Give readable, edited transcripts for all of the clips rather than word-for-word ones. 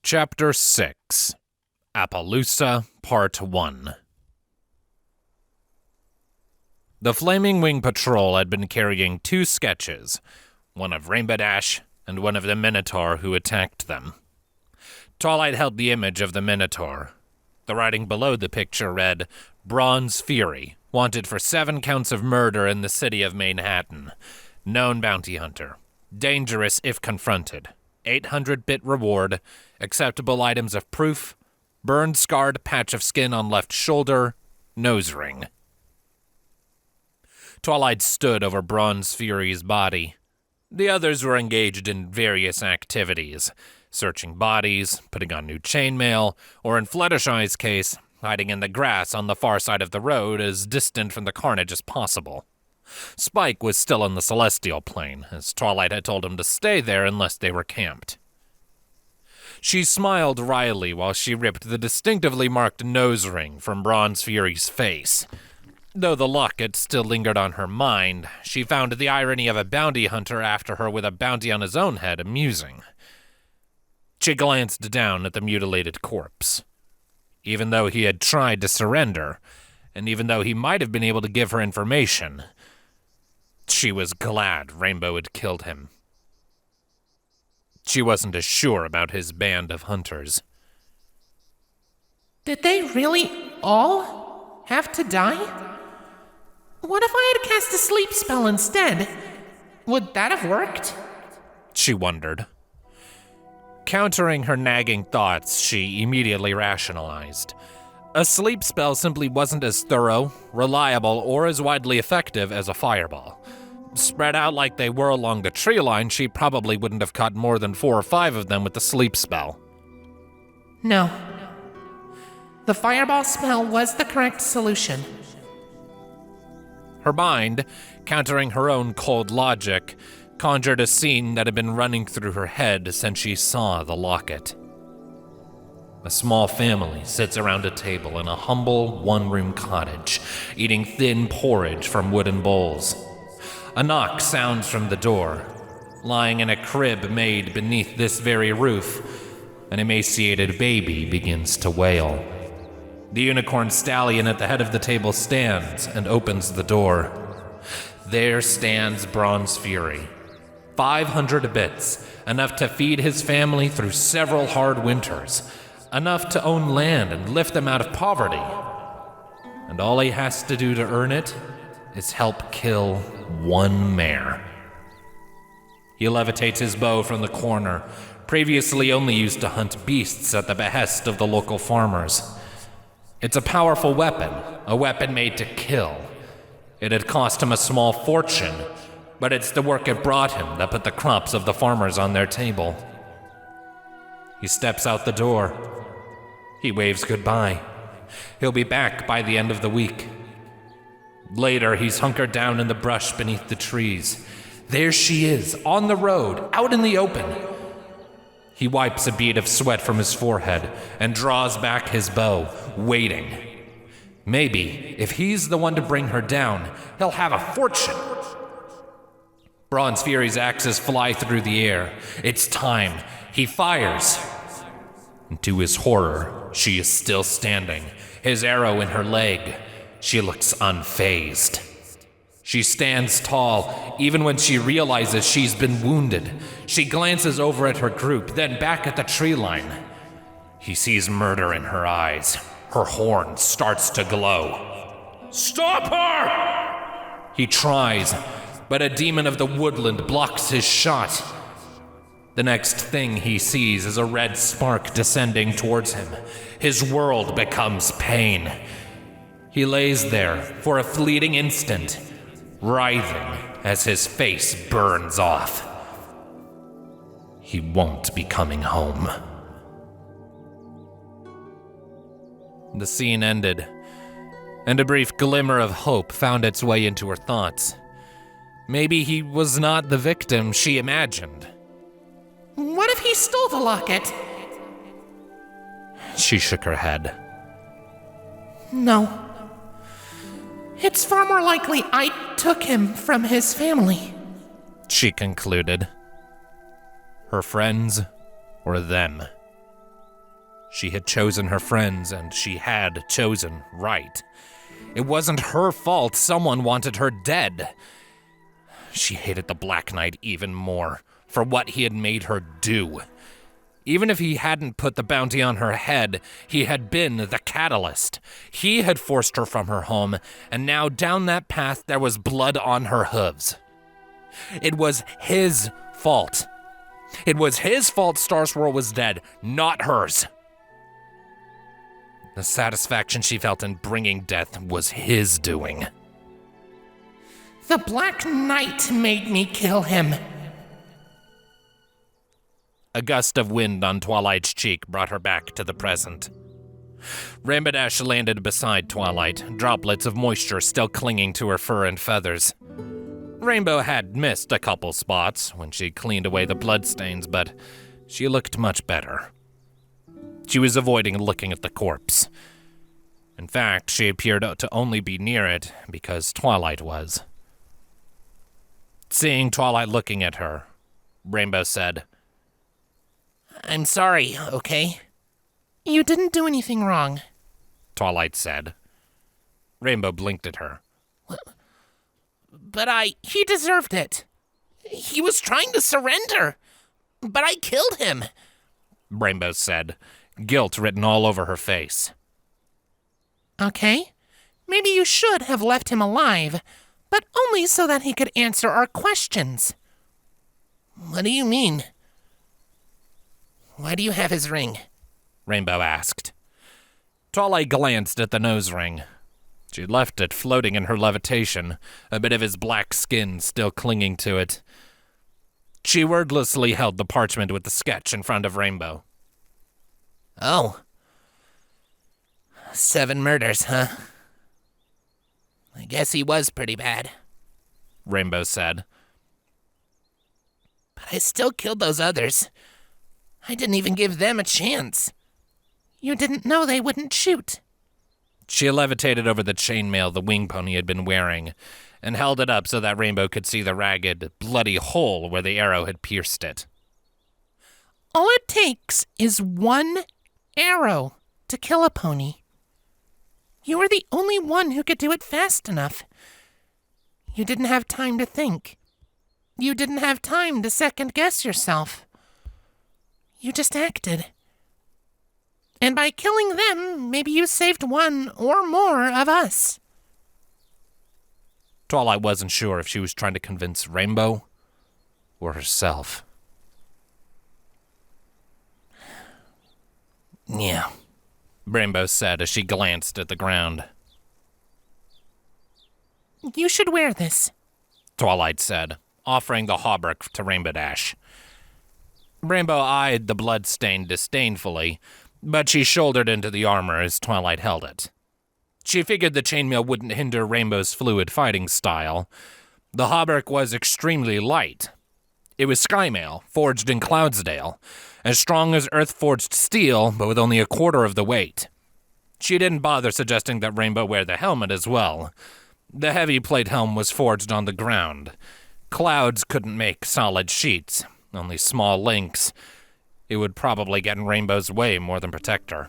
Chapter 6 Appleloosa Part 1. The Flaming Wing Patrol had been carrying two sketches, one of Rainbow Dash and one of the Minotaur who attacked them. Twilight held the image of the Minotaur. The writing below the picture read, Bronze Fury, wanted for 7 counts of murder in the city of Manhattan. Known bounty hunter. Dangerous if confronted. 800-bit reward. Acceptable items of proof. Burned, scarred patch of skin on left shoulder. Nose ring. Twilight stood over Bronze Fury's body. The others were engaged in various activities. Searching bodies, putting on new chainmail, or in Fluttershy's case, hiding in the grass on the far side of the road as distant from the carnage as possible. Spike was still on the celestial plane, as Twilight had told him to stay there unless they were camped. She smiled wryly while she ripped the distinctively marked nose ring from Bronze Fury's face. Though the locket still lingered on her mind, she found the irony of a bounty hunter after her with a bounty on his own head amusing. She glanced down at the mutilated corpse. Even though he had tried to surrender, and even though he might have been able to give her information, she was glad Rainbow had killed him. She wasn't as sure about his band of hunters. Did they really all have to die? What if I had cast a sleep spell instead? Would that have worked? She wondered. Countering her nagging thoughts, she immediately rationalized. A sleep spell simply wasn't as thorough, reliable, or as widely effective as a fireball. Spread out like they were along the tree line, she probably wouldn't have caught more than 4 or 5 of them with the sleep spell. No. The fireball spell was the correct solution. Her mind, countering her own cold logic, conjured a scene that had been running through her head since she saw the locket. A small family sits around a table in a humble one-room cottage, eating thin porridge from wooden bowls. A knock sounds from the door. Lying in a crib made beneath this very roof, an emaciated baby begins to wail. The unicorn stallion at the head of the table stands and opens the door. There stands Bronze Fury. 500 bits, enough to feed his family through several hard winters. Enough to own land and lift them out of poverty. And all he has to do to earn it is help kill one mare. He levitates his bow from the corner, previously only used to hunt beasts at the behest of the local farmers. It's a powerful weapon, a weapon made to kill. It had cost him a small fortune, but it's the work it brought him that put the crops of the farmers on their table. He steps out the door. He waves goodbye. He'll be back by the end of the week. Later, he's hunkered down in the brush beneath the trees. There she is, on the road, out in the open. He wipes a bead of sweat from his forehead and draws back his bow, waiting. Maybe, if he's the one to bring her down, he'll have a fortune. Bronze Fury's axes fly through the air. It's time. He fires. And to his horror, she is still standing, his arrow in her leg. She looks unfazed. She stands tall, even when she realizes she's been wounded. She glances over at her group, then back at the tree line. He sees murder in her eyes. Her horn starts to glow. Stop her! He tries, but a demon of the woodland blocks his shot. The next thing he sees is a red spark descending towards him. His world becomes pain. He lays there for a fleeting instant, writhing as his face burns off. He won't be coming home. The scene ended, and a brief glimmer of hope found its way into her thoughts. Maybe he was not the victim she imagined. What if he stole the locket? She shook her head. No. It's far more likely I took him from his family. She concluded. Her friends or them. She had chosen her friends, and she had chosen right. It wasn't her fault someone wanted her dead. She hated the Black Knight even more for what he had made her do. Even if he hadn't put the bounty on her head, he had been the catalyst. He had forced her from her home, and now down that path there was blood on her hooves. It was his fault. It was his fault Star Swirl was dead, not hers. The satisfaction she felt in bringing death was his doing. The Black Knight made me kill him. A gust of wind on Twilight's cheek brought her back to the present. Rainbow Dash landed beside Twilight, droplets of moisture still clinging to her fur and feathers. Rainbow had missed a couple spots when she cleaned away the bloodstains, but she looked much better. She was avoiding looking at the corpse. In fact, she appeared to only be near it because Twilight was. Seeing Twilight looking at her, Rainbow said, I'm sorry, okay? You didn't do anything wrong, Twilight said. Rainbow blinked at her. But he deserved it. He was trying to surrender, but I killed him, Rainbow said, guilt written all over her face. Okay, maybe you should have left him alive, but only so that he could answer our questions. What do you mean? Why do you have his ring? Rainbow asked. Twilight glanced at the nose ring. She'd left it floating in her levitation, a bit of his black skin still clinging to it. She wordlessly held the parchment with the sketch in front of Rainbow. Oh. 7 murders, huh? I guess he was pretty bad, Rainbow said. But I still killed those others. I didn't even give them a chance. You didn't know they wouldn't shoot. She levitated over the chainmail the wing pony had been wearing and held it up so that Rainbow could see the ragged, bloody hole where the arrow had pierced it. All it takes is 1 arrow to kill a pony. You were the only one who could do it fast enough. You didn't have time to think. You didn't have time to second-guess yourself. You just acted. And by killing them, maybe you saved 1 or more of us. Twilight wasn't sure if she was trying to convince Rainbow or herself. Yeah, Rainbow said as she glanced at the ground. You should wear this, Twilight said, offering the hauberk to Rainbow Dash. Rainbow eyed the blood stain disdainfully, but she shouldered into the armor as Twilight held it. She figured the chainmail wouldn't hinder Rainbow's fluid fighting style. The hauberk was extremely light. It was skymail, forged in Cloudsdale, as strong as earth-forged steel, but with only a quarter of the weight. She didn't bother suggesting that Rainbow wear the helmet as well. The heavy plate helm was forged on the ground. Clouds couldn't make solid sheets, only small links. It would probably get in Rainbow's way more than protect her.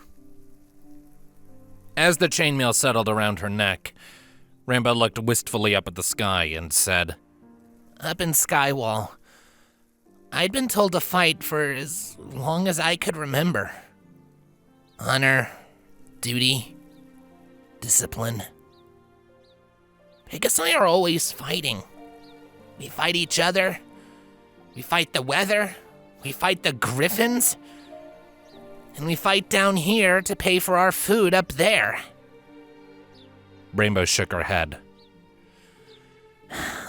As the chainmail settled around her neck, Rainbow looked wistfully up at the sky and said, Up in Skywall, I'd been told to fight for as long as I could remember. Honor, duty, discipline. Pegasus and I are always fighting. We fight each other. We fight the weather. We fight the griffins. And we fight down here to pay for our food up there. Rainbow shook her head.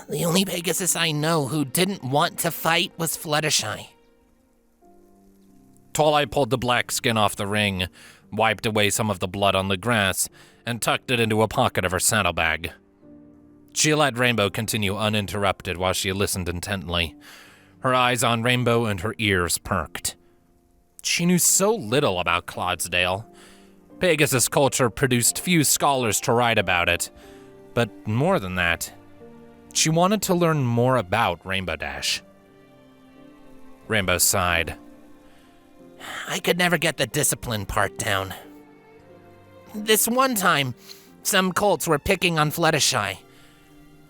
The only Pegasus I know who didn't want to fight was Fluttershy. Twilight pulled the black skin off the ring, wiped away some of the blood on the grass, and tucked it into a pocket of her saddlebag. She let Rainbow continue uninterrupted while she listened intently, her eyes on Rainbow and her ears perked. She knew so little about Cloudsdale. Pegasus culture produced few scholars to write about it, but more than that, she wanted to learn more about Rainbow Dash. Rainbow sighed. I could never get the discipline part down. This one time, some colts were picking on Fluttershy.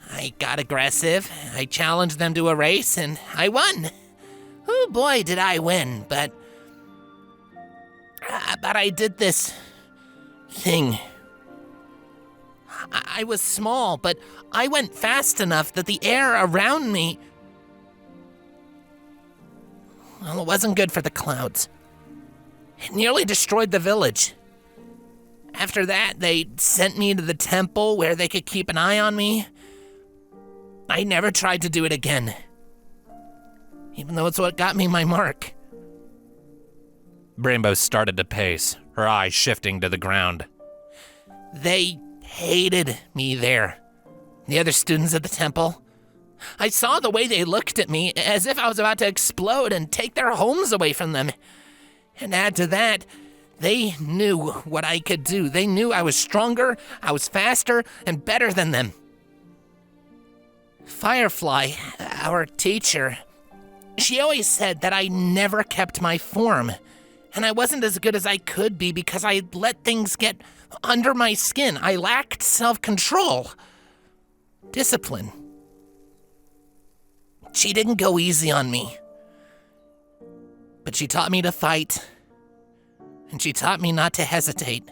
I got aggressive, I challenged them to a race, and I won. Oh boy, did I win, but I did this thing. I was small, but I went fast enough that the air around me... Well, it wasn't good for the clouds. It nearly destroyed the village. After that, they sent me to the temple where they could keep an eye on me. I never tried to do it again, even though it's what got me my mark. Rainbow started to pace, her eyes shifting to the ground. They hated me there. The other students at the temple. I saw the way they looked at me, as if I was about to explode and take their homes away from them. And add to that, they knew what I could do. They knew I was stronger, I was faster, and better than them. Firefly, our teacher, she always said that I never kept my form, and I wasn't as good as I could be because I let things get under my skin. I lacked self-control, discipline. She didn't go easy on me, but she taught me to fight, and she taught me not to hesitate.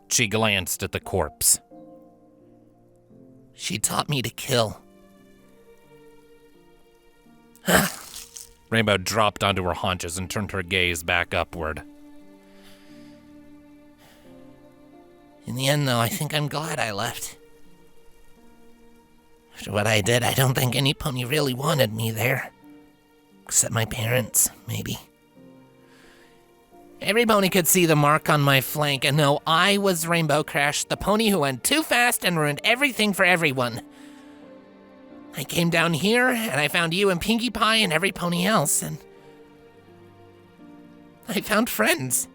She glanced at the corpse. She taught me to kill. Rainbow dropped onto her haunches and turned her gaze back upward. In the end, though, I think I'm glad I left. After what I did, I don't think any pony really wanted me there. Except my parents, maybe. Every pony could see the mark on my flank and know I was Rainbow Crash, the pony who went too fast and ruined everything for everyone. I came down here, and I found you and Pinkie Pie and every pony else, and I found friends.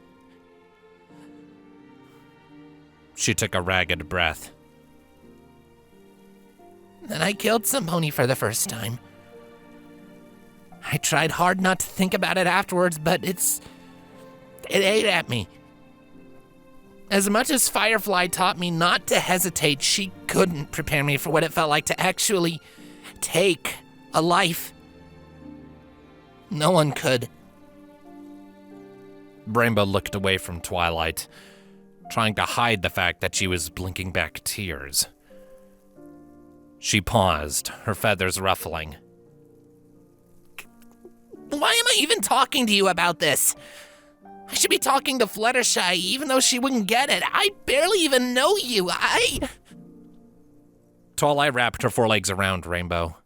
She took a ragged breath. Then I killed some pony for the first time. I tried hard not to think about it afterwards, but it ate at me. As much as Firefly taught me not to hesitate, she couldn't prepare me for what it felt like to actually take a life. No one could. Rainbow looked away from Twilight, trying to hide the fact that she was blinking back tears. She paused, her feathers ruffling. Why am I even talking to you about this? I should be talking to Fluttershy, even though she wouldn't get it. I barely even know you. Twilight wrapped her forelegs around Rainbow.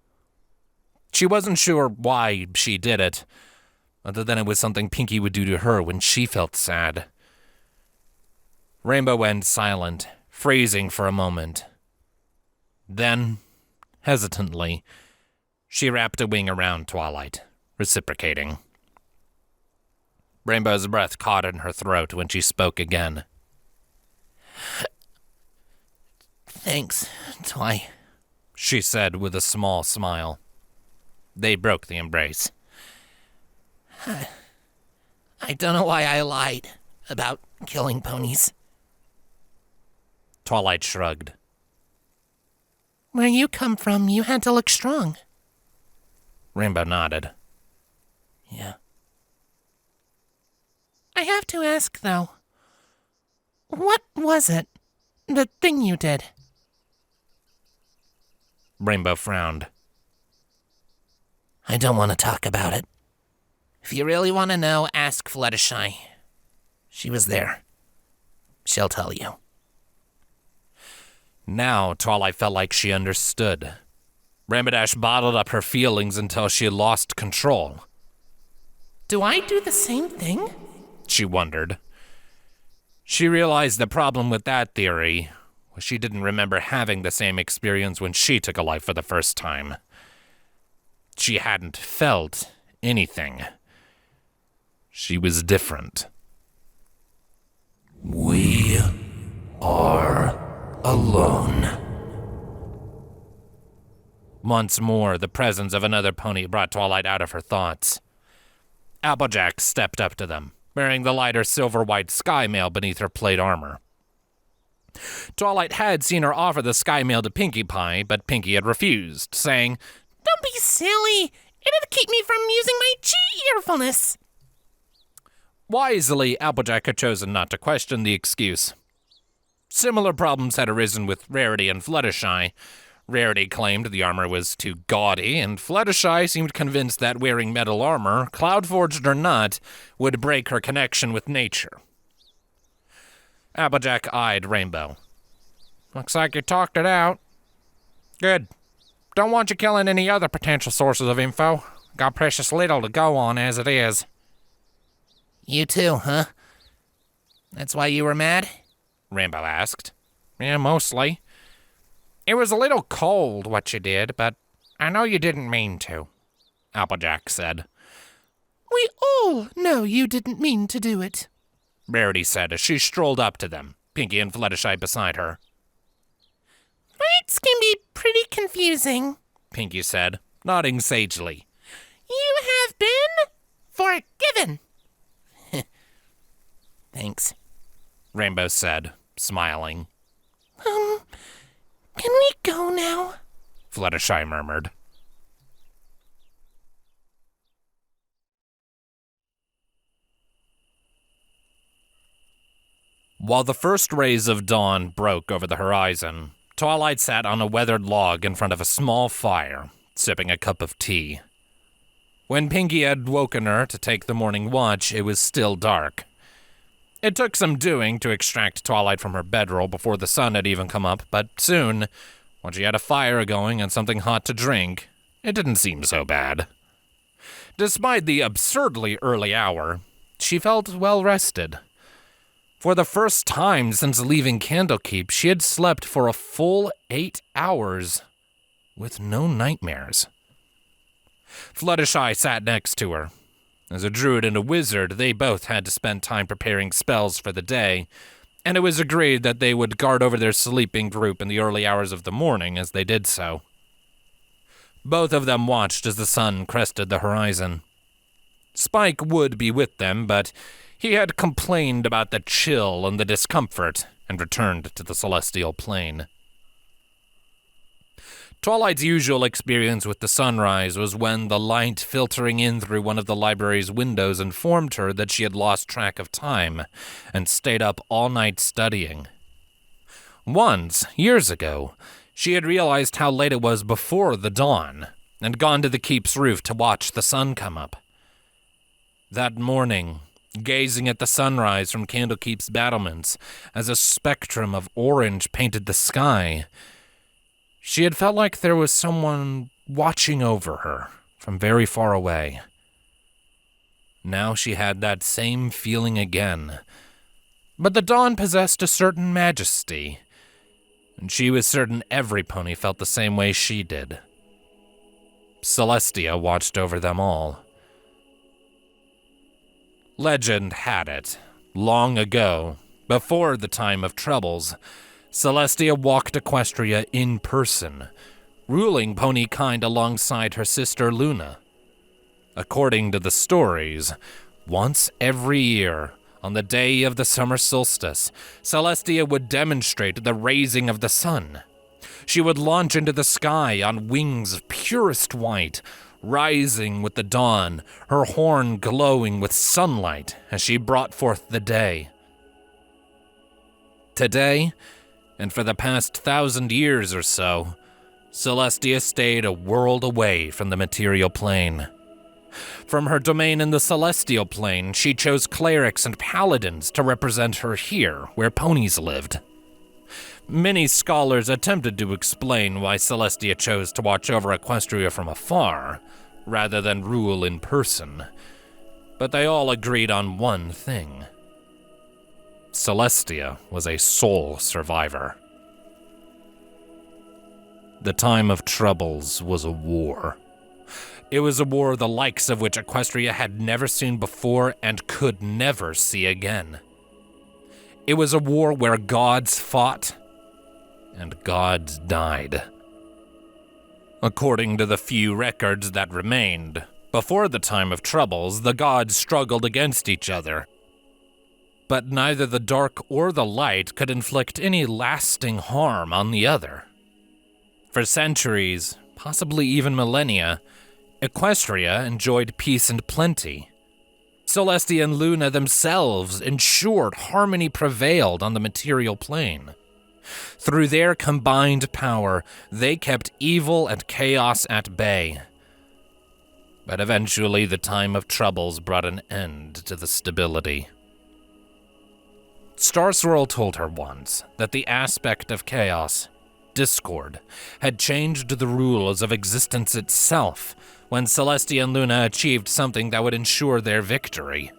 She wasn't sure why she did it, other than it was something Pinkie would do to her when she felt sad. Rainbow went silent, freezing for a moment. Then, hesitantly, she wrapped a wing around Twilight, reciprocating. Rainbow's breath caught in her throat when she spoke again. Thanks, Twi, she said with a small smile. They broke the embrace. I don't know why I lied about killing ponies. Twilight shrugged. Where you come from, you had to look strong. Rainbow nodded. Yeah. I have to ask, though. What was it? The thing you did? Rainbow frowned. I don't want to talk about it. If you really want to know, ask Fluttershy. She was there. She'll tell you. Now Twilight felt like she understood. Rainbow Dash bottled up her feelings until she lost control. Do I do the same thing? She wondered. She realized the problem with that theory was she didn't remember having the same experience when she took a life for the first time. She hadn't felt anything. She was different. We are alone. Once more, the presence of another pony brought Twilight out of her thoughts. Applejack stepped up to them, wearing the lighter silver-white sky mail beneath her plate armor. Twilight had seen her offer the sky mail to Pinkie Pie, but Pinkie had refused, saying, "Don't be silly. It'll keep me from using my chi-earfulness." Wisely, Applejack had chosen not to question the excuse. Similar problems had arisen with Rarity and Fluttershy. Rarity claimed the armor was too gaudy, and Fluttershy seemed convinced that wearing metal armor, cloud-forged or not, would break her connection with nature. Applejack eyed Rainbow. "Looks like you talked it out." "Good. Don't want you killing any other potential sources of info. Got precious little to go on as it is." "You too, huh? That's why you were mad?" Rainbow asked. "Yeah, mostly. It was a little cold what you did, but I know you didn't mean to," Applejack said. "We all know you didn't mean to do it," Rarity said as she strolled up to them, Pinkie and Fluttershy beside her. "Fights can be pretty confusing," Pinkie said, nodding sagely. "You have been forgiven." "Thanks," Rainbow said, smiling. Can we go now?" Fluttershy murmured. While the first rays of dawn broke over the horizon, Twilight sat on a weathered log in front of a small fire, sipping a cup of tea. When Pinkie had woken her to take the morning watch, it was still dark. It took some doing to extract Twilight from her bedroll before the sun had even come up, but soon, when she had a fire going and something hot to drink, it didn't seem so bad. Despite the absurdly early hour, she felt well rested. For the first time since leaving Candlekeep, she had slept for a full 8 hours, with no nightmares. Fluttershy sat next to her. As a druid and a wizard, they both had to spend time preparing spells for the day, and it was agreed that they would guard over their sleeping group in the early hours of the morning as they did so. Both of them watched as the sun crested the horizon. Spike would be with them, but he had complained about the chill and the discomfort and returned to the celestial plane. Twilight's usual experience with the sunrise was when the light filtering in through one of the library's windows informed her that she had lost track of time and stayed up all night studying. Once, years ago, she had realized how late it was before the dawn and gone to the keep's roof to watch the sun come up. That morning, gazing at the sunrise from Candlekeep's battlements as a spectrum of orange painted the sky, she had felt like there was someone watching over her from very far away. Now she had that same feeling again. But the dawn possessed a certain majesty, and she was certain every pony felt the same way she did. Celestia watched over them all. Legend had it, long ago, before the time of troubles, Celestia walked Equestria in person, ruling pony kind alongside her sister Luna. According to the stories, once every year, on the day of the summer solstice, Celestia would demonstrate the raising of the sun. She would launch into the sky on wings of purest white, rising with the dawn, her horn glowing with sunlight as she brought forth the day. Today, and for the past 1,000 years or so, Celestia stayed a world away from the material plane. From her domain in the celestial plane, she chose clerics and paladins to represent her here, where ponies lived. Many scholars attempted to explain why Celestia chose to watch over Equestria from afar, rather than rule in person, but they all agreed on one thing. Celestia was a sole survivor. The time of troubles was a war. It was a war the likes of which Equestria had never seen before and could never see again. It was a war where gods fought and gods died. According to the few records that remained, Before the time of troubles, the gods struggled against each other. But neither the dark or the light could inflict any lasting harm on the other. For centuries, possibly even millennia, Equestria enjoyed peace and plenty. Celestia and Luna themselves ensured harmony prevailed on the material plane. Through their combined power, they kept evil and chaos at bay. But eventually, the time of troubles brought an end to the stability. Star Swirl told her once that the aspect of chaos, discord, had changed the rules of existence itself when Celestia and Luna achieved something that would ensure their victory.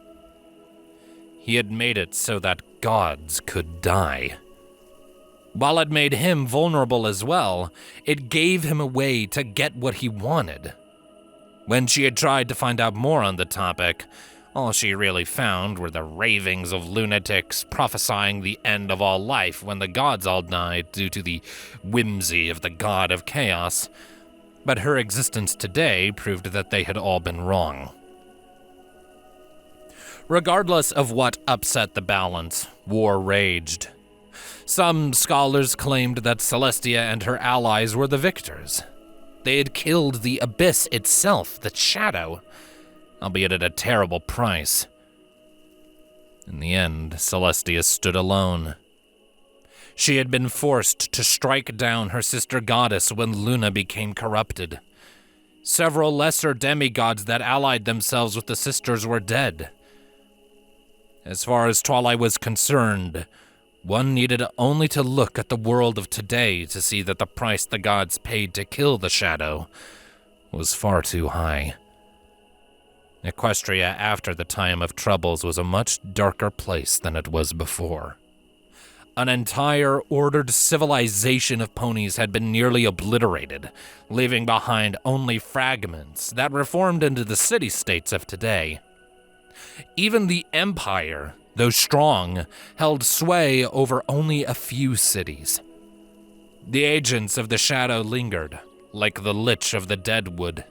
He had made it so that gods could die. While it made him vulnerable as well, it gave him a way to get what he wanted. When she had tried to find out more on the topic, all she really found were the ravings of lunatics prophesying the end of all life when the gods all died due to the whimsy of the god of chaos. But her existence today proved that they had all been wrong. Regardless of what upset the balance, war raged. Some scholars claimed that Celestia and her allies were the victors. They had killed the abyss itself, the shadow, albeit at a terrible price. In the end, Celestia stood alone. She had been forced to strike down her sister goddess when Luna became corrupted. Several lesser demigods that allied themselves with the sisters were dead. As far as Twilight was concerned, one needed only to look at the world of today to see that the price the gods paid to kill the shadow was far too high. Equestria after the time of troubles was a much darker place than it was before. An entire ordered civilization of ponies had been nearly obliterated, leaving behind only fragments that reformed into the city-states of today. Even the Empire, though strong, held sway over only a few cities. The agents of the shadow lingered, like the lich of the deadwood.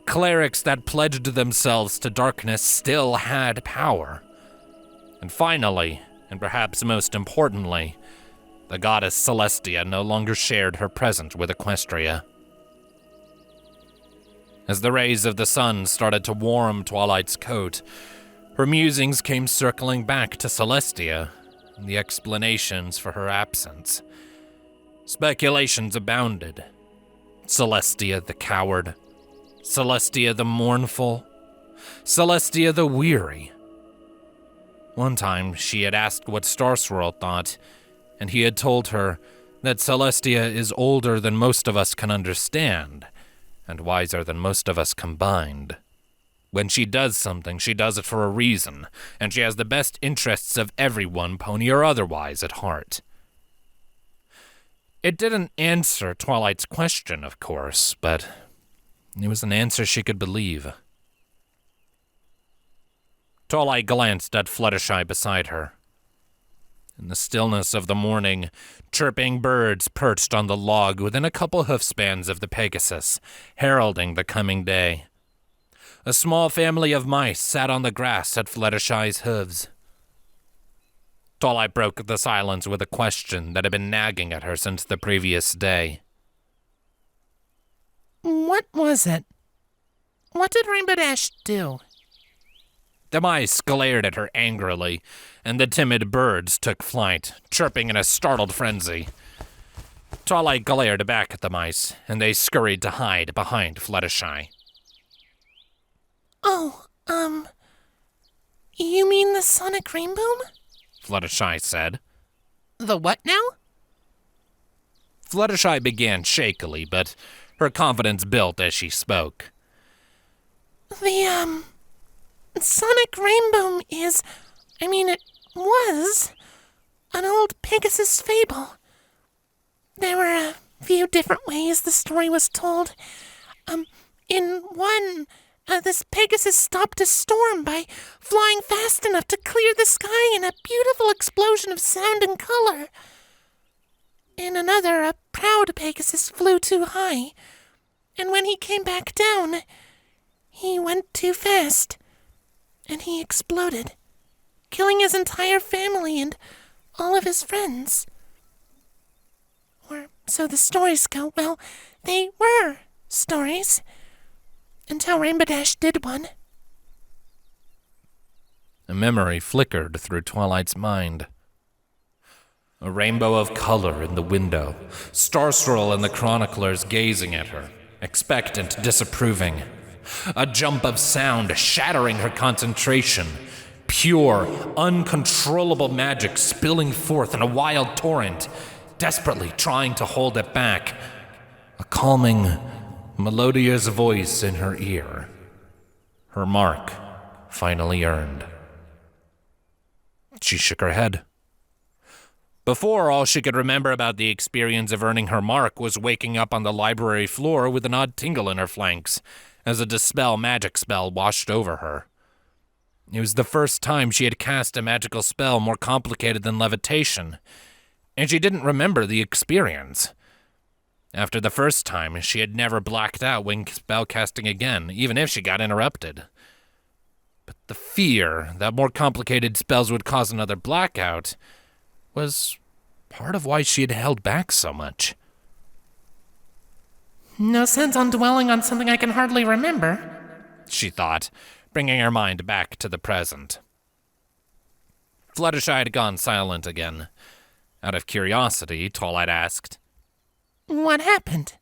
Clerics that pledged themselves to darkness still had power. And finally, and perhaps most importantly, the goddess Celestia no longer shared her presence with Equestria. As the rays of the sun started to warm Twilight's coat, her musings came circling back to Celestia and the explanations for her absence. Speculations abounded. Celestia the coward, Celestia the mournful, Celestia the weary. One time, she had asked what Star Swirl thought, and he had told her that Celestia is older than most of us can understand, and wiser than most of us combined. When she does something, she does it for a reason, and she has the best interests of everyone, pony or otherwise, at heart. It didn't answer Twilight's question, of course, but it was an answer she could believe. Twilight glanced at Fluttershy beside her. In the stillness of the morning, chirping birds perched on the log within a couple hoofspans of the Pegasus, heralding the coming day. A small family of mice sat on the grass at Fluttershy's hooves. Twilight broke the silence with a question that had been nagging at her since the previous day. What was it? What did Rainbow Dash do? The mice glared at her angrily, and the timid birds took flight, chirping in a startled frenzy. Twilight glared back at the mice, and they scurried to hide behind Fluttershy. Oh, you mean the sonic rainboom? Fluttershy said. The what now? Fluttershy began shakily, but her confidence built as she spoke. The, sonic rainboom it was an old Pegasus fable. There were a few different ways the story was told. In one, this Pegasus stopped a storm by flying fast enough to clear the sky in a beautiful explosion of sound and color. In another, a proud Pegasus flew too high, and when he came back down, He went too fast, and he exploded, killing his entire family and all of his friends. Or so the stories go. Well, they were stories, until Rainbow Dash did one. A memory flickered through Twilight's mind. A rainbow of color in the window, Starscroll and the chroniclers gazing at her, expectant, disapproving. A jump of sound shattering her concentration. Pure, uncontrollable magic spilling forth in a wild torrent, desperately trying to hold it back. A calming, melodious voice in her ear. Her mark finally earned. She shook her head. Before, all she could remember about the experience of earning her mark was waking up on the library floor with an odd tingle in her flanks, as a dispel magic spell washed over her. It was the first time she had cast a magical spell more complicated than levitation, and she didn't remember the experience. After the first time, she had never blacked out when spellcasting again, even if she got interrupted. But the fear that more complicated spells would cause another blackout was part of why she had held back so much. No sense on dwelling on something I can hardly remember, she thought, bringing her mind back to the present. Fluttershy had gone silent again. Out of curiosity, Twilight asked, "What happened?"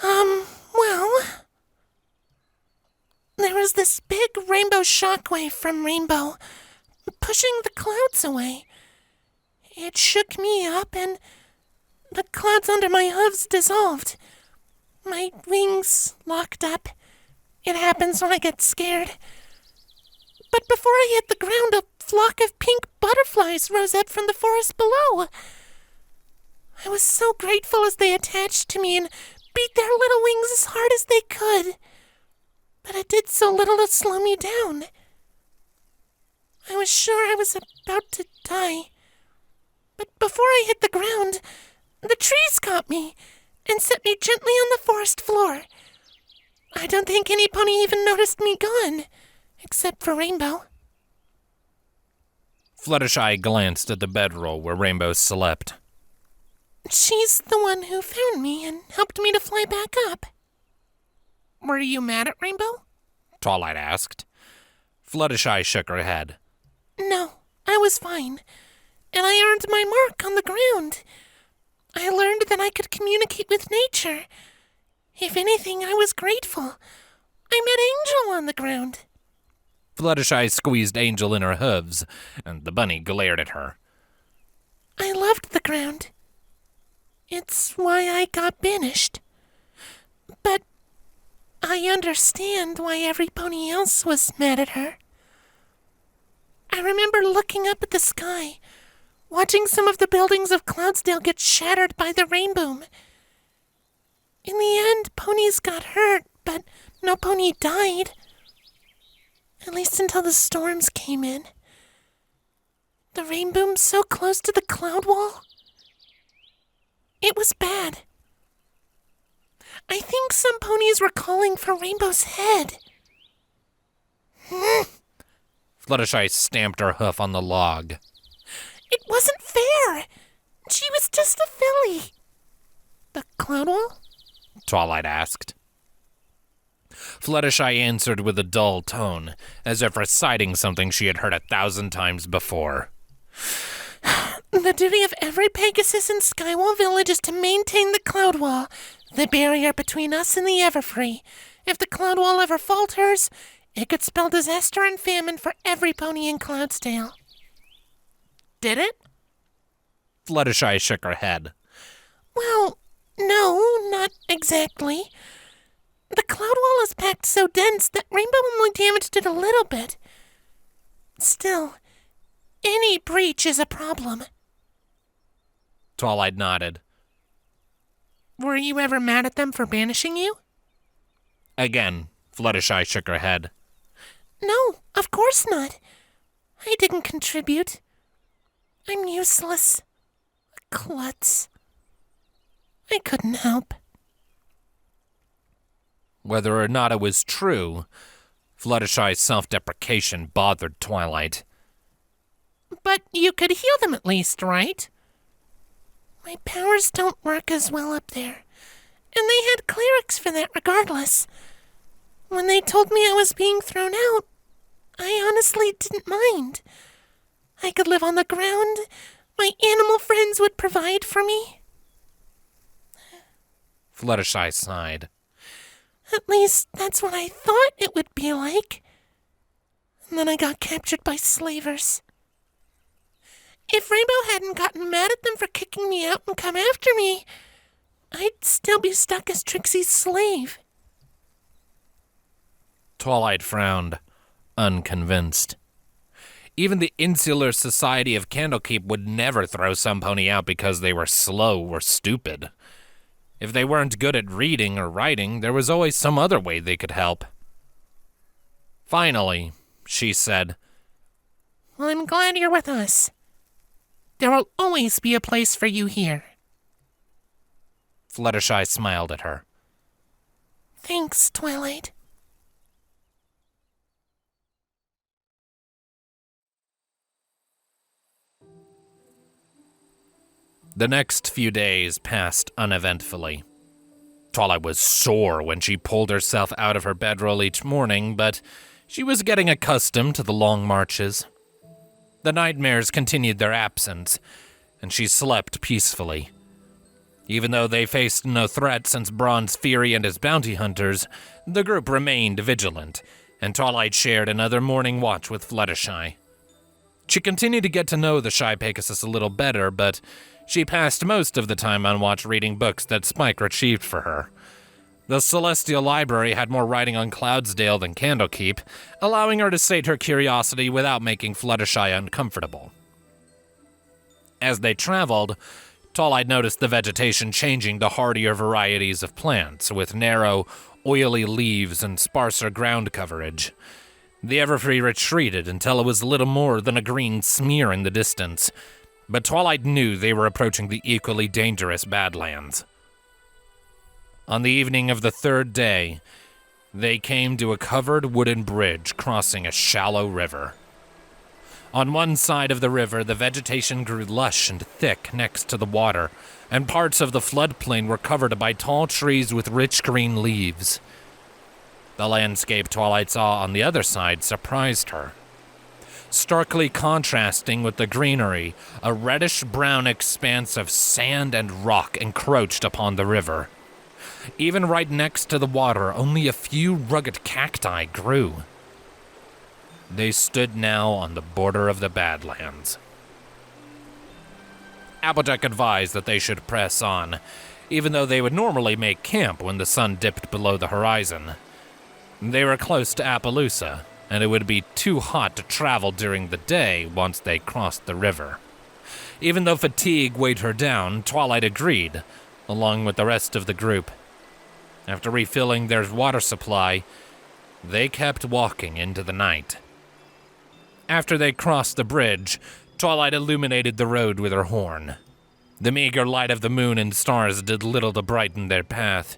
Well, there was this big rainbow shockwave from Rainbow, pushing the clouds away. It shook me up, and the clouds under my hooves dissolved. My wings locked up. It happens when I get scared. But before I hit the ground, a flock of pink butterflies rose up from the forest below. I was so grateful as they attached to me and beat their little wings as hard as they could. But it did so little to slow me down. I was sure I was about to die. But before I hit the ground, the trees caught me and set me gently on the forest floor. I don't think any pony even noticed me gone, except for Rainbow. Fluttershy glanced at the bedroll where Rainbow slept. She's the one who found me and helped me to fly back up. Were you mad at Rainbow? Twilight asked. Fluttershy shook her head. No, I was fine, and I earned my mark on the ground. I learned that I could communicate with nature. If anything, I was grateful. I met Angel on the ground. Fluttershy squeezed Angel in her hooves, and the bunny glared at her. I loved the ground. It's why I got banished. But I understand why every pony else was mad at her. I remember looking up at the sky, watching some of the buildings of Cloudsdale get shattered by the rainboom. In the end, ponies got hurt, but no pony died. At least until the storms came in. The rainboom so close to the cloud wall. It was bad. I think some ponies were calling for Rainbow's head. Fluttershy stamped her hoof on the log. It wasn't fair. She was just a filly. The cloud wall? Twilight asked. Fluttershy answered with a dull tone, as if reciting something she had heard 1,000 times before. The duty of every Pegasus in Skywall Village is to maintain the cloud wall, the barrier between us and the Everfree. If the cloud wall ever falters, it could spell disaster and famine for every pony in Cloudsdale. Did it? Fluttershy shook her head. Well, no, not exactly. The cloud wall is packed so dense that Rainbow only damaged it a little bit. Still, any breach is a problem. Twilight nodded. Were you ever mad at them for banishing you? Again, Fluttershy shook her head. No, of course not. I didn't contribute. I'm useless. A klutz. I couldn't help. Whether or not it was true, Fluttershy's self-deprecation bothered Twilight. But you could heal them at least, right? My powers don't work as well up there, and they had clerics for that regardless. When they told me I was being thrown out, I honestly didn't mind. I could live on the ground. My animal friends would provide for me. Fluttershy sighed. At least that's what I thought it would be like. And then I got captured by slavers. If Rainbow hadn't gotten mad at them for kicking me out and come after me, I'd still be stuck as Trixie's slave. Twilight frowned, unconvinced. Even the Insular Society of Candlekeep would never throw some pony out because they were slow or stupid. If they weren't good at reading or writing, there was always some other way they could help. Finally, she said, Well, I'm glad you're with us. There will always be a place for you here. Fluttershy smiled at her. Thanks, Twilight. The next few days passed uneventfully. Twilight was sore when she pulled herself out of her bedroll each morning, but she was getting accustomed to the long marches. The nightmares continued their absence, and she slept peacefully. Even though they faced no threat since Bronze Fury and his bounty hunters, the group remained vigilant, and Twilight shared another morning watch with Fluttershy. She continued to get to know the Shy Pegasus a little better, but she passed most of the time on watch reading books that Spike retrieved for her. The Celestial Library had more writing on Cloudsdale than Candlekeep, allowing her to sate her curiosity without making Fluttershy uncomfortable. As they traveled, Twilight noticed the vegetation changing to hardier varieties of plants, with narrow, oily leaves and sparser ground coverage. The Everfree retreated until it was little more than a green smear in the distance, but Twilight knew they were approaching the equally dangerous Badlands. On the evening of the third day, they came to a covered wooden bridge crossing a shallow river. On one side of the river, the vegetation grew lush and thick next to the water, and parts of the floodplain were covered by tall trees with rich green leaves. The landscape Twilight saw on the other side surprised her. Starkly contrasting with the greenery, a reddish-brown expanse of sand and rock encroached upon the river. Even right next to the water, only a few rugged cacti grew. They stood now on the border of the Badlands. Applejack advised that they should press on, even though they would normally make camp when the sun dipped below the horizon. They were close to Appleloosa, and it would be too hot to travel during the day once they crossed the river. Even though fatigue weighed her down, Twilight agreed, along with the rest of the group. After refilling their water supply, they kept walking into the night. After they crossed the bridge, Twilight illuminated the road with her horn. The meager light of the moon and stars did little to brighten their path,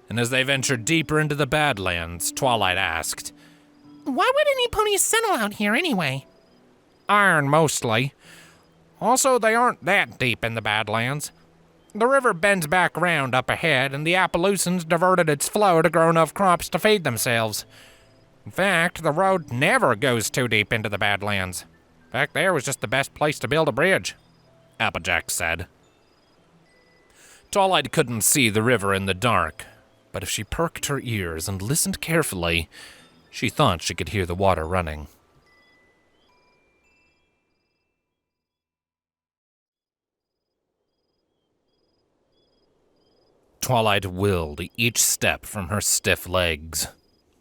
and as they ventured deeper into the Badlands, Twilight asked, Why would any ponies settle out here anyway? Iron, mostly. Also, they aren't that deep in the Badlands. The river bends back round up ahead, and the Appaloosans diverted its flow to grow enough crops to feed themselves. In fact, the road never goes too deep into the Badlands. Back there was just the best place to build a bridge, Applejack said. Twilight couldn't see the river in the dark, but if she perked her ears and listened carefully, she thought she could hear the water running. Twilight willed each step from her stiff legs.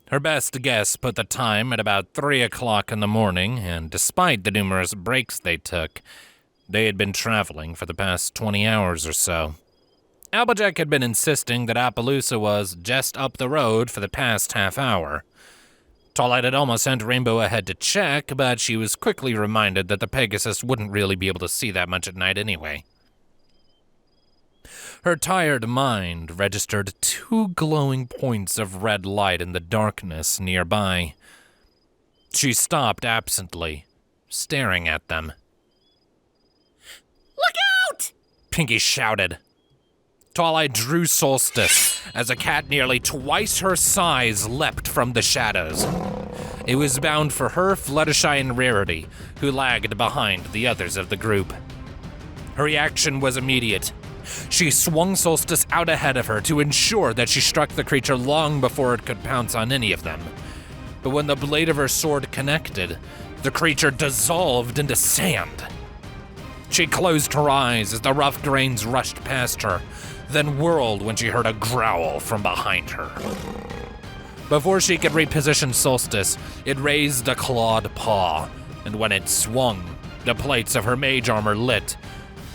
Her best guess put the time at about 3 o'clock in the morning, and despite the numerous breaks they took, they had been traveling for the past 20 hours or so. Applejack had been insisting that Appleloosa was just up the road for the past half hour. Twilight had almost sent Rainbow ahead to check, but she was quickly reminded that the Pegasus wouldn't really be able to see that much at night anyway. Her tired mind registered 2 glowing points of red light in the darkness nearby. She stopped absently, staring at them. Look out! Pinky shouted. Twilight drew Solstice as a cat nearly twice her size leapt from the shadows. It was bound for her, Fluttershy, and Rarity, who lagged behind the others of the group. Her reaction was immediate. She swung Solstice out ahead of her to ensure that she struck the creature long before it could pounce on any of them. But when the blade of her sword connected, the creature dissolved into sand. She closed her eyes as the rough grains rushed past her, then whirled when she heard a growl from behind her. Before she could reposition Solstice, it raised a clawed paw, and when it swung, the plates of her mage armor lit,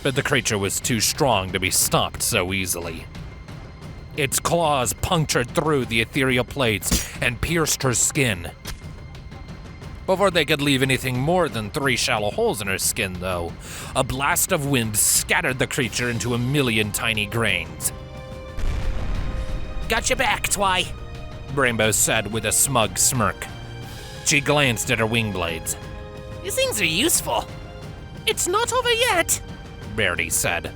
but the creature was too strong to be stopped so easily. Its claws punctured through the ethereal plates and pierced her skin. Before they could leave anything more than 3 shallow holes in her skin, though, a blast of wind scattered the creature into a million tiny grains. Got your back, Twi, Rainbow said with a smug smirk. She glanced at her wing blades. These things are useful. It's not over yet, Rarity said.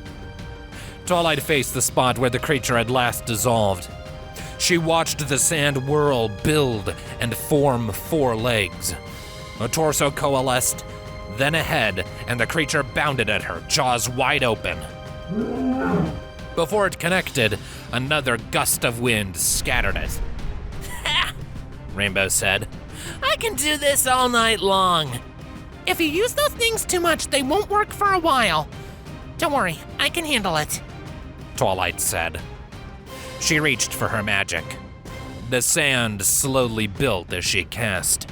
Twilight faced the spot where the creature had last dissolved. She watched the sand whirl, build, and form 4 legs. A torso coalesced, then a head, and the creature bounded at her, jaws wide open. Before it connected, another gust of wind scattered it. Ha! Rainbow said. I can do this all night long. If you use those things too much, they won't work for a while. Don't worry, I can handle it, Twilight said. She reached for her magic. The sand slowly built as she cast.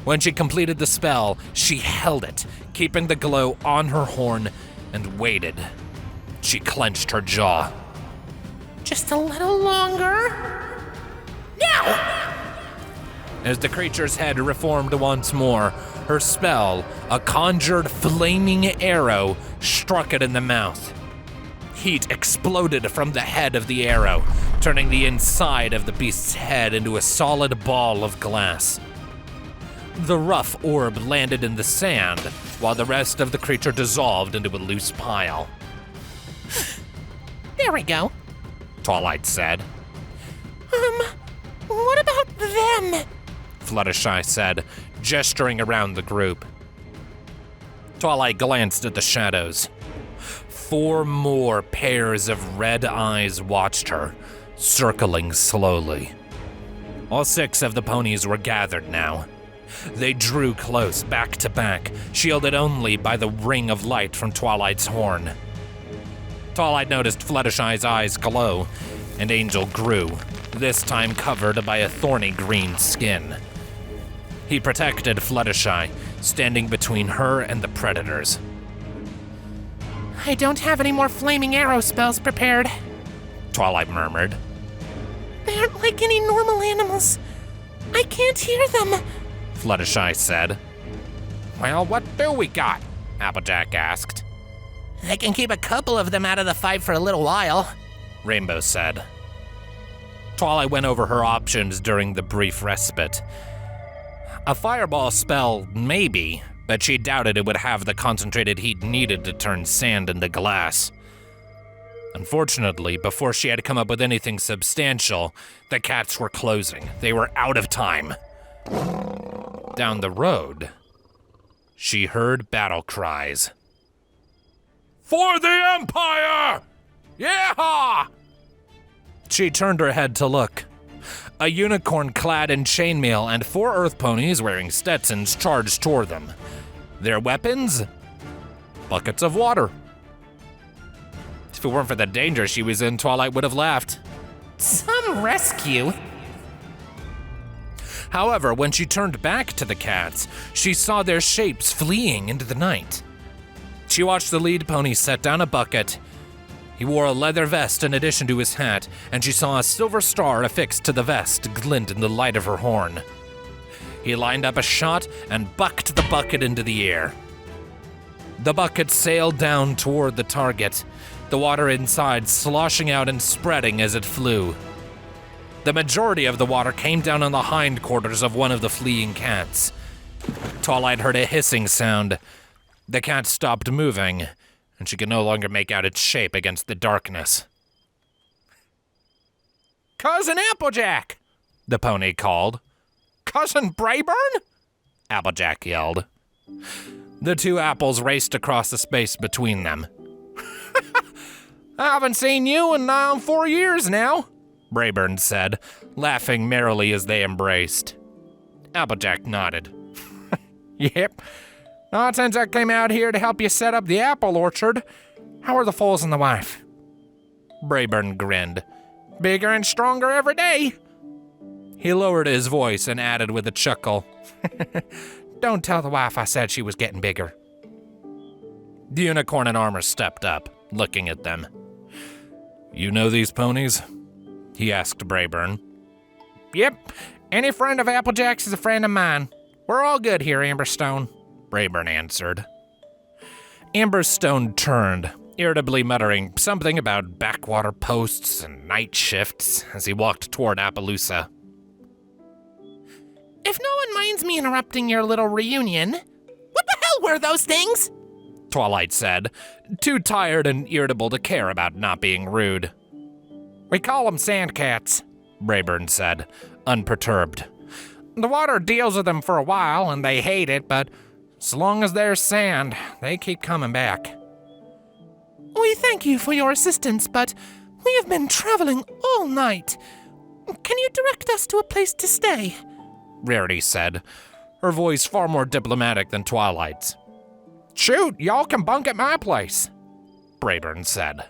When she completed the spell, she held it, keeping the glow on her horn, and waited. She clenched her jaw. Just a little longer. Now! As the creature's head reformed once more, her spell, a conjured flaming arrow, struck it in the mouth. Heat exploded from the head of the arrow, turning the inside of the beast's head into a solid ball of glass. The rough orb landed in the sand, while the rest of the creature dissolved into a loose pile. There we go, Twilight said. What about them? Fluttershy said, gesturing around the group. Twilight glanced at the shadows. 4 more pairs of red eyes watched her, circling slowly. All 6 of the ponies were gathered now. They drew close, back to back, shielded only by the ring of light from Twilight's horn. Twilight noticed Fluttershy's eyes glow, and Angel grew, this time covered by a thorny green skin. He protected Fluttershy, standing between her and the predators. I don't have any more flaming arrow spells prepared, Twilight murmured. They aren't like any normal animals. I can't hear them, Fluttershy said. Well, what do we got? Applejack asked. I can keep a couple of them out of the fight for a little while, Rainbow said. Twilight went over her options during the brief respite. A fireball spell, maybe, but she doubted it would have the concentrated heat needed to turn sand into glass. Unfortunately, before she had come up with anything substantial, the cats were closing. They were out of time. Down the road, she heard battle cries. For the Empire! Yeah! She turned her head to look. A unicorn clad in chainmail and 4 earth ponies wearing Stetsons charged toward them. Their weapons? Buckets of water. If it weren't for the danger she was in, Twilight would have laughed. Some rescue. However, when she turned back to the cats, she saw their shapes fleeing into the night. She watched the lead pony set down a bucket. He wore a leather vest in addition to his hat, and she saw a silver star affixed to the vest glint in the light of her horn. He lined up a shot and bucked the bucket into the air. The bucket sailed down toward the target, the water inside sloshing out and spreading as it flew. The majority of the water came down on the hindquarters of one of the fleeing cats. Twilight heard a hissing sound. The cat stopped moving, and she could no longer make out its shape against the darkness. Cousin Applejack, The pony called. Cousin Brayburn? Applejack yelled. The two apples raced across the space between them. I haven't seen you in 4 years now, Brayburn said, laughing merrily as they embraced. Applejack nodded. Yep. Not since I came out here to help you set up the apple orchard. How are the foals and the wife? Brayburn grinned. Bigger and stronger every day. He lowered his voice and added with a chuckle. Don't tell the wife I said she was getting bigger. The unicorn in armor stepped up, looking at them. You know these ponies? He asked Brayburn. Yep. Any friend of Applejack's is a friend of mine. We're all good here, Amberstone, Brayburn answered. Amberstone turned, irritably muttering something about backwater posts and night shifts as he walked toward Appleloosa. If no one minds me interrupting your little reunion, what the hell were those things? Twilight said, too tired and irritable to care about not being rude. We call them sandcats, Brayburn said, unperturbed. The water deals with them for a while and they hate it, but as long as there's sand, they keep coming back. We thank you for your assistance, but we have been traveling all night. Can you direct us to a place to stay? Rarity said, her voice far more diplomatic than Twilight's. Shoot, y'all can bunk at my place, Brayburn said.